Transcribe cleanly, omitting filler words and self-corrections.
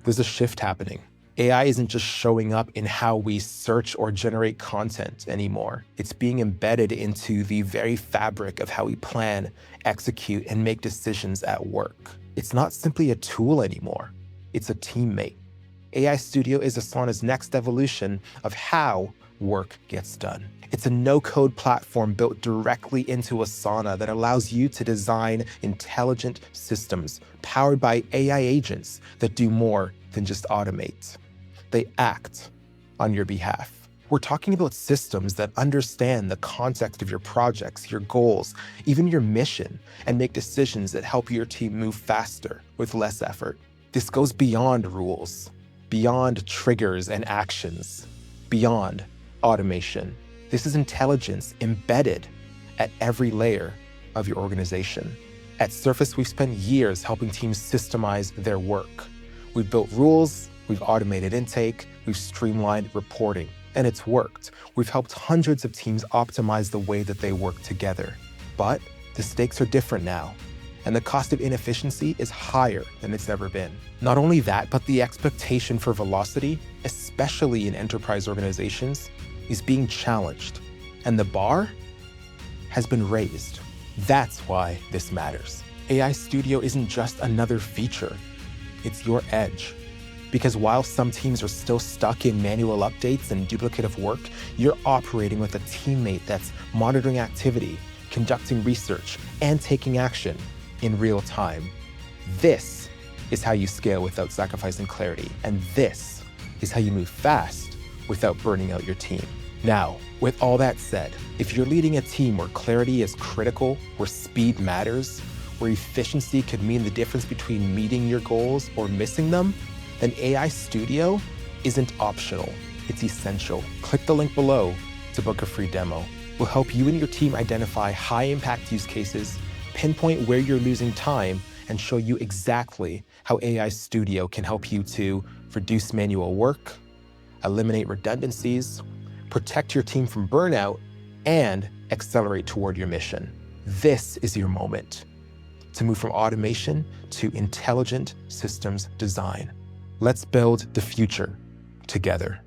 There's a shift happening. AI isn't just showing up in how we search or generate content anymore. It's being embedded into the very fabric of how we plan, execute, and make decisions at work. It's not simply a tool anymore. It's a teammate. AI Studio is Asana's next evolution of how work gets done. It's a no-code platform built directly into Asana that allows you to design intelligent systems powered by AI agents that do more than just automate. They act on your behalf. We're talking about systems that understand the context of your projects, your goals, even your mission, and make decisions that help your team move faster with less effort. This goes beyond rules, beyond triggers and actions, beyond automation. This is intelligence embedded at every layer of your organization. At Surface, we've spent years helping teams systemize their work. We've built rules, we've automated intake, we've streamlined reporting, and it's worked. We've helped hundreds of teams optimize the way that they work together. But the stakes are different now, and the cost of inefficiency is higher than it's ever been. Not only that, but the expectation for velocity, especially in enterprise organizations, is being challenged, and the bar has been raised. That's why this matters. AI Studio isn't just another feature, it's your edge. Because while some teams are still stuck in manual updates and duplicative work, you're operating with a teammate that's monitoring activity, conducting research, and taking action in real time. This is how you scale without sacrificing clarity, and this is how you move fast without burning out your team. Now, with all that said, if you're leading a team where clarity is critical, where speed matters, where efficiency could mean the difference between meeting your goals or missing them, then AI Studio isn't optional, it's essential. Click the link below to book a free demo. We'll help you and your team identify high-impact use cases, pinpoint where you're losing time, and show you exactly how AI Studio can help you to reduce manual work, eliminate redundancies, protect your team from burnout, and accelerate toward your mission. This is your moment to move from automation to intelligent systems design. Let's build the future together.